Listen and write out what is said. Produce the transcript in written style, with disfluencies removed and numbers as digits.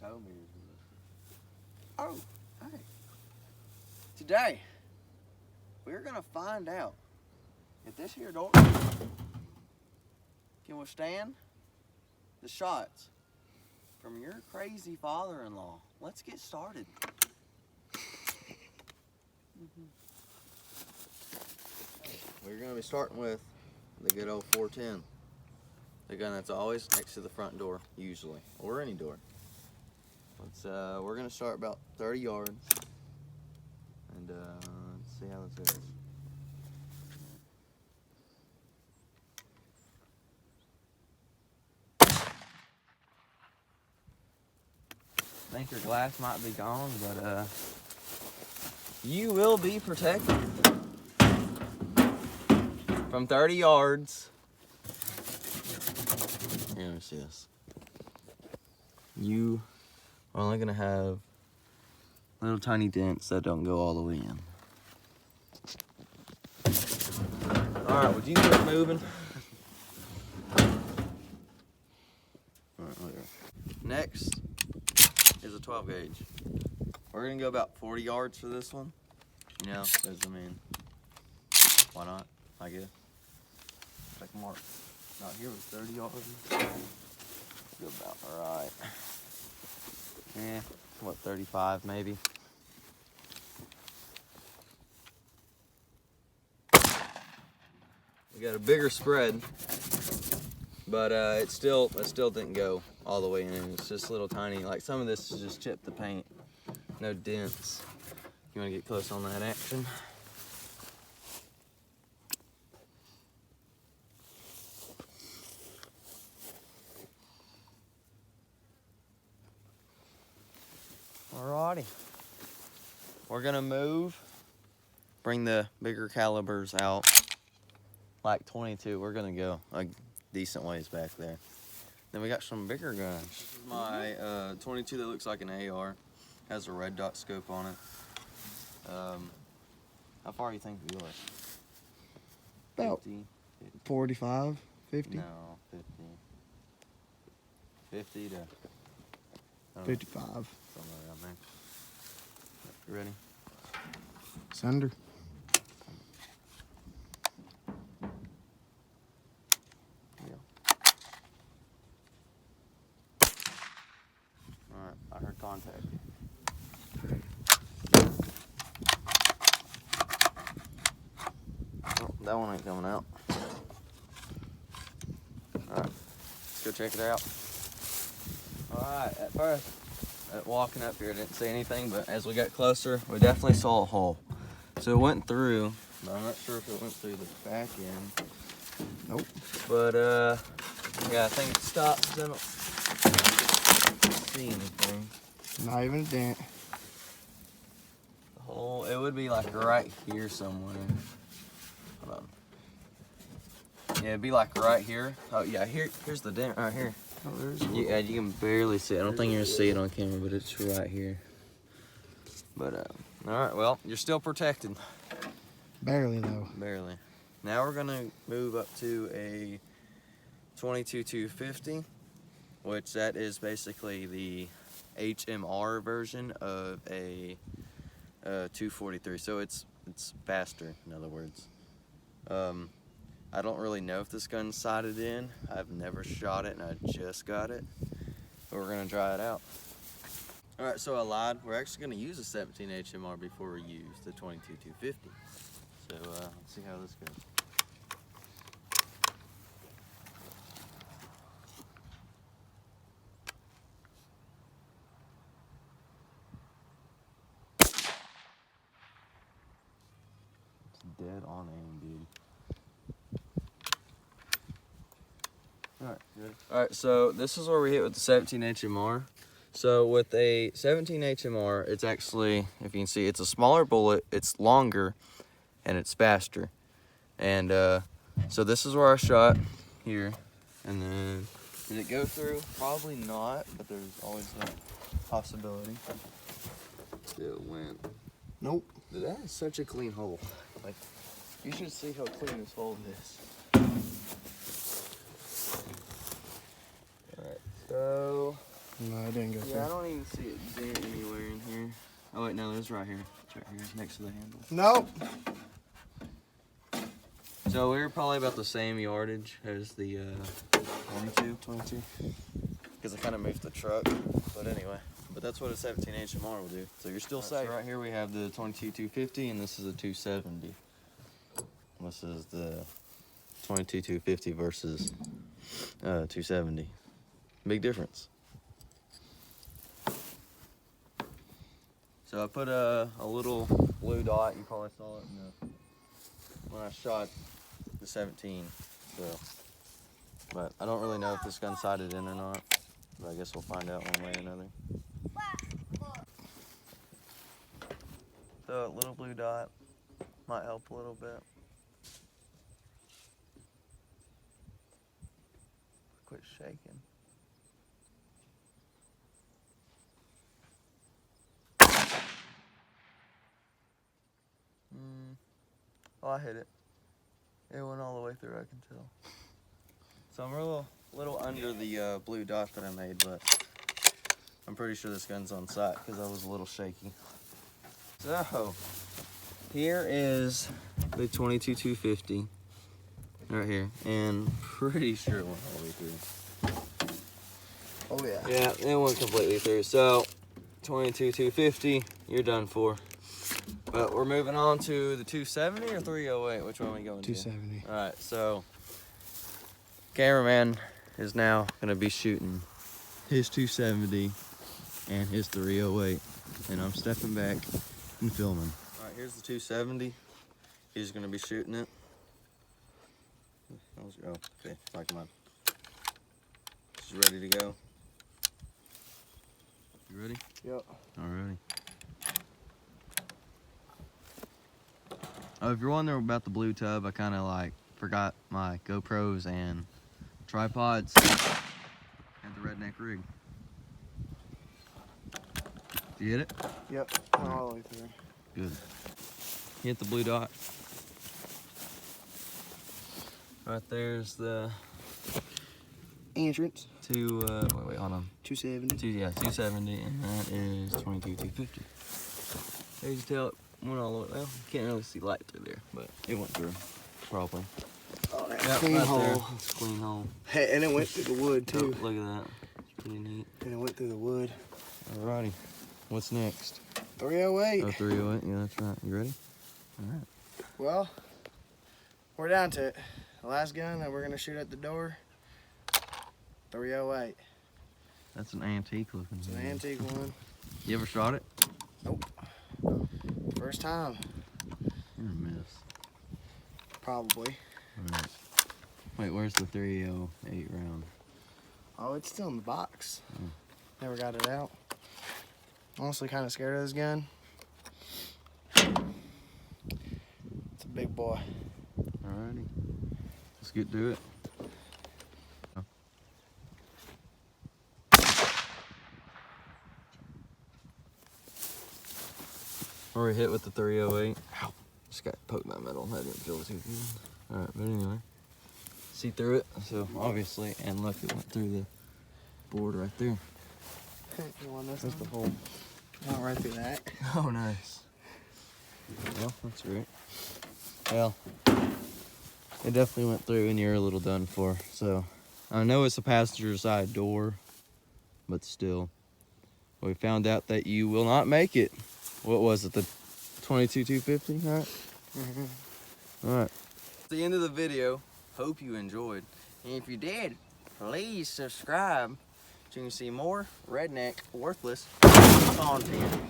told me. Oh, hey. Today, we're gonna find out if this here door can withstand the shots from your crazy father-in-law. Let's get started. We're gonna be starting with the good old 410. The gun that's always next to the front door, usually, or any door. We're gonna start about 30 yards, and let's see how this goes. I think your glass might be gone, but you will be protected from 30 yards. Here, let me see this. You are only gonna have little tiny dents that don't go all the way in. All right, would you quit moving? All right, later. Next is a 12 gauge. We're gonna go about 40 yards for this one. You know, because I mean, why not? I guess. Like Mark, not here with 30 yards. Go about all right. Yeah, what, 35 maybe. We got a bigger spread, but it still didn't go all the way in. It's just little tiny, like some of this is just chipped the paint, no dents. You want to get close on that action. Alrighty, we're gonna bring the bigger calibers out, like 22. We're gonna go a decent ways back there. Then we got some bigger guns. This is my 22 that looks like an AR, has a red dot scope on it. How far do you think we go? About 50? 45, 50? No, 50. 50 to 55. Somewhere around there. You ready? Sender. Yeah. Alright, I heard contact. Oh, that one ain't coming out. Alright, let's go check it out. Alright, at first, walking up here, I didn't see anything, but as we got closer, we definitely saw a hole. So it went through, but I'm not sure if it went through the back end. Nope. But, yeah, I think it stopped. I don't see anything. Not even a dent. The hole, it would be like right here somewhere. Hold on. Yeah, it'd be like right here. Oh, yeah, here's the dent right here. Oh, there's Yeah, you can barely see it. I don't think you're gonna see it on camera, but it's right here. But, all right, well, you're still protected. barely though. Barely. Now we're gonna move up to a 22-250, which that is basically the HMR version of a 243. So it's faster, in other words. I don't really know if this gun's sighted in. I've never shot it and I just got it. But we're gonna try it out. All right, so I lied. We're actually gonna use a 17 HMR before we use the 22-250. So let's see how this goes. It's dead on aim, dude. Alright, so this is where we hit with the 17 HMR. So with a 17 HMR, it's actually, if you can see, it's a smaller bullet, it's longer, and it's faster. And so this is where I shot here. And then, did it go through? Probably not, but there's always that possibility. It went. Nope. That is such a clean hole. Like, you should see how clean this hole is. Alright, so No, it didn't go Yeah, I through. don't even see it dent anywhere in here. Oh wait, no, it's right here. It's right here, next to the handle. Nope. So we were probably about the same yardage as the 22. Because I kind of moved the truck, but anyway. But that's what a 17 HMR will do. So you're still safe. So right here we have the 22-250, and this is a 270. This is the 22-250 versus 270. Big difference. So I put a little blue dot. You probably saw it when I shot the 17. So, but I don't really know if this gun's sighted in or not. But I guess we'll find out one way or another. So a little blue dot might help a little bit. Quit shaking. Oh, I hit it. It went all the way through, I can tell. So I'm a little under the blue dot that I made, but I'm pretty sure this gun's on sight because I was a little shaky. So here is the 22-250 right here, and pretty sure it went all the way through. Oh yeah. Yeah, it went completely through. So 22-250, you're done for. But we're moving on to the 270 or 308. Which one are we going to? 270. All right, so cameraman is now gonna be shooting his 270 and his 308, and I'm stepping back and filming. All right, here's the 270. He's gonna be shooting it. Oh, okay, like come on. She's ready to go. You ready? Yep. All righty. Oh, if you're wondering about the blue tub, I kind of like forgot my GoPros and tripods and the redneck rig. Did you hit it? Yep. Went all the way through. Good. Hit the blue dot. Right there's the Entrance. wait, hold on. 270. 270, and that is 22-250. There you can tell it went all the way. Well, you can't really see light through there, but it went through, probably. Oh, that Yep, clean right hole. there. It's a clean hole. Hey, and it went through the wood Oh, too. look at that. It's pretty neat. And it went through the wood. Alrighty. What's next? 308. Oh, 308. Yeah, that's right. You ready? All right. Well, we're down to it. The last gun that we're gonna shoot at the door. 308. That's an antique looking. It's an gun. antique one. You ever shot it? Nope. First time, You're a miss. probably. All right. Wait, where's the 308 round? Oh, it's still in the box. Mm. Never got it out. Honestly, kind of scared of this gun. It's a big boy. Alrighty. Let's get to it. Already hit with the 308. Ow. Just got poked by metal. That didn't feel too good. Alright, but anyway. See through it. So obviously, and look, it went through the board right there. You want this That's the one? hole. Went right through that. Oh, nice. Well, that's great. Well, it definitely went through and you're a little done for. So, I know it's a passenger side door, but still. We found out that you will not make it. What was it, the 22-250, right? Mm-hmm. All right. The end of the video. Hope you enjoyed. And if you did, please subscribe so you can see more redneck worthless content.